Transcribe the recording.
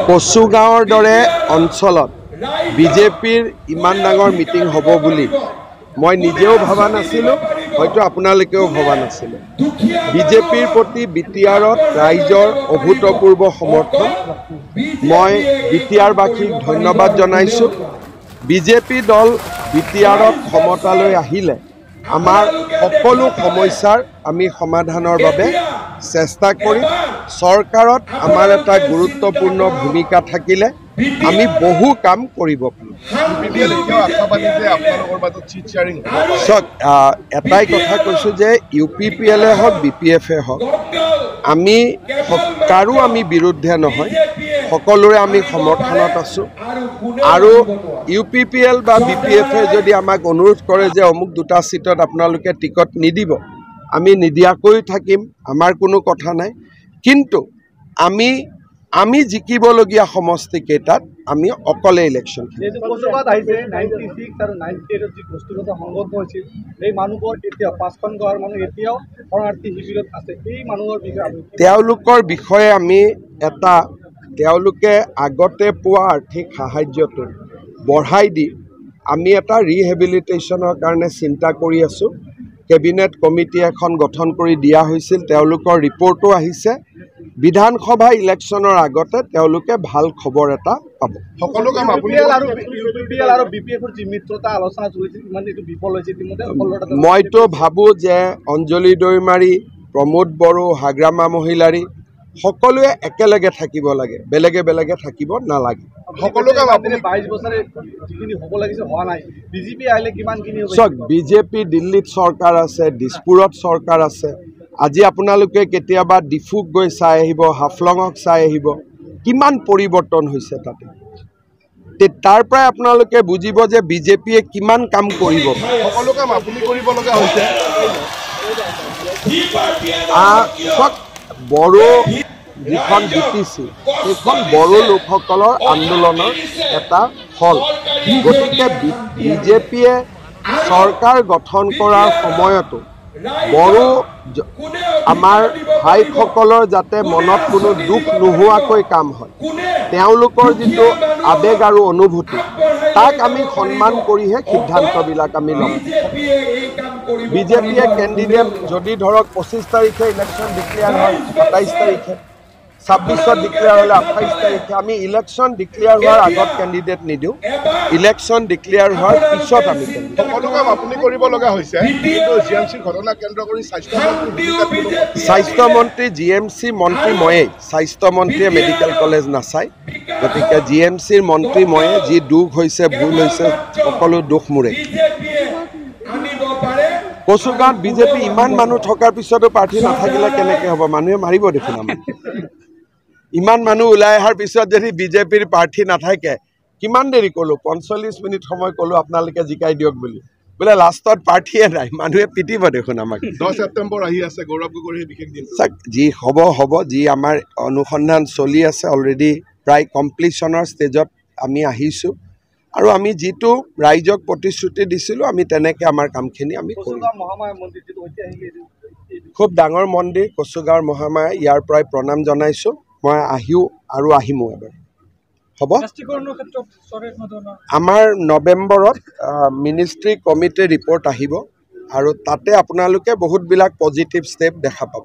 কচুগাঁৱৰ দৰে অঞ্চলত বিজেপিৰ ইমান ডাঙৰ মিটিং হ'ব বুলি মই নিজেও ভবা নাছিলোঁ, হয়তো আপোনালোকেও ভবা নাছিলে। বিজেপিৰ প্ৰতি বিটিআৰত ৰাইজৰ অভূতপূৰ্ব সমৰ্থন। মই বিটিআৰবাসীক ধন্যবাদ জনাইছোঁ। বিজেপি দল বিটিআৰত ক্ষমতালৈ আহিলে আমাৰ সকলো সমস্যাৰ আমি সমাধানৰ বাবে চেষ্টা কৰিম। চৰকাৰত আমাৰ এটা গুৰুত্বপূৰ্ণ ভূমিকা থাকিলে আমি বহু কাম কৰিব পাৰিম। চাওক, এটাই কথা কৈছোঁ যে UPPL হওক BPF হওক, আমি কাৰো আমি বিৰুদ্ধে নহয়, সকলোৰে আমি সমৰ্থনত আছোঁ। আৰু UPPL বা BPF যদি আমাক অনুৰোধ কৰে যে অমুক দুটা চিটত আপোনালোকে টিকট নিদিব, আমি নিদিয়াকৈ থাকিম, আমাৰ কোনো কথা নাই। কিন্তু আমি জিকিবলগীয়া সমষ্টিকেইটাত আমি অকলে ইলেকশ্যন তেওঁলোকৰ বিষয়ে আমি তেওঁলোকে আগতে পোৱা আৰ্থিক সাহায্যটো বঢ়াই দি আমি এটা ৰিহেবিলিটেশ্যনৰ কাৰণে চিন্তা কৰি আছোঁ। কেবিনেট কমিটি এখন গঠন কৰি দিয়া হৈছিল, তেওঁলোকৰ ৰিপৰ্টো আহিছে। বিধানসভা ইলেকশ্যনৰ আগতে তেওঁলোকে ভাল খবৰ এটা পাব। মইতো ভাবোঁ যে অঞ্জলি দৈমাৰী, প্ৰমোদ বড়ো, হাগ্ৰামা মহিলাৰী সকলোৱে একেলগে থাকিব লাগে, বেলেগে বেলেগে থাকিব নালাগে। চাওক, বিজেপি দিল্লীত চৰকাৰ আছে, দিছপুৰত চৰকাৰ আছে। আজি আপোনালোকে কেতিয়াবা ডিফুক গৈ চাই আহিব, হাফলঙক চাই আহিব, কিমান পৰিৱৰ্তন হৈছে তাতে। তাৰ পৰাই আপোনালোকে বুজিব যে বিজেপিয়ে কিমান কাম কৰিব। সকলো কাম আপুনি কৰিব লগা হৈছে। বড়ো যিখন BTC সেইখন বড়ো লোকসকলৰ আন্দোলনৰ এটা ফল। গতিকে বিজেপিয়ে চৰকাৰ গঠন কৰাৰ সময়তো বড়ো আমাৰ ভাইসকলৰ যাতে মনত কোনো দুখ নোহোৱাকৈ কাম হয়, তেওঁলোকৰ যিটো আৱেগ আৰু অনুভূতি, তাক আমি সন্মান কৰিহে সিদ্ধান্তবিলাক আমি ল'ম। বিজেপিয়ে কেণ্ডিডেট যদি ধৰক 25 তাৰিখে ইলেকশ্যন ডিক্লেয়াৰ হয়, 27 তাৰিখে, 26ত ডিক্লেয়াৰ হ'লে 28 তাৰিখে, আমি ইলেকশ্যন ডিক্লেয়াৰ হোৱাৰ আগত কেণ্ডিডেট নিদিওঁ, ইলেকশ্যন ডিক্লেয়াৰ হোৱাৰ পিছত আমি সকলো কাম আপুনি কৰিব লগা হৈছে। GMCৰ ঘটনা কেন্দ্ৰ কৰি স্বাস্থ্যমন্ত্ৰী GMC মন্ত্ৰী ময়েই, স্বাস্থ্যমন্ত্ৰীয়ে মেডিকেল কলেজ নাচায়। গতিকে GMCৰ মন্ত্ৰী ময়ে, যি দুখ হৈছে, ভুল হৈছে, সকলো দুখ মোৰে। কচুগাঁৱত বিজেপি ইমান মানুহ থকাৰ পিছতো প্ৰাৰ্থী নাথাকিলে কেনেকৈ হ'ব? মানুহে মাৰিব দেখোন আমাক। ইমান মানুহ ওলাই অহাৰ পিছত যদি বিজেপিৰ প্ৰাৰ্থী নাথাকে, কিমান দেৰি ক'লোঁ, 45 মিনিট সময় ক'লোঁ আপোনালোকে জিকাই দিয়ক বুলি, বোলে লাষ্টত প্ৰাৰ্থীয়ে নাই, মানুহে পিটিব দেখোন আমাক। 10 ছেপ্টেম্বৰ আহি আছে, গৌৰৱ গগৈৰ বিশেষ দিন। চাওক, যি হ'ব, যি আমাৰ অনুসন্ধান চলি আছে, অলৰেডি প্ৰায় কমপ্লিশ্যনৰ ষ্টেজত আমি আহিছোঁ। আৰু আমি যিটো ৰাইজক প্ৰতিশ্ৰুতি দিছিলোঁ, আমি তেনেকৈ আমাৰ কামখিনি আমি কৰিম। খুব ডাঙৰ মন্দিৰ কচুগাঁৱৰ মহামায়া, ইয়াৰ পৰাই প্ৰণাম জনাইছোঁ। মই আহিমো এবাৰ। হ'ব, আমাৰ নৱেম্বৰত মিনিষ্ট্ৰী কমিটিৰ ৰিপৰ্ট আহিব আৰু তাতে আপোনালোকে বহুতবিলাক পজিটিভ ষ্টেপ দেখা পাব।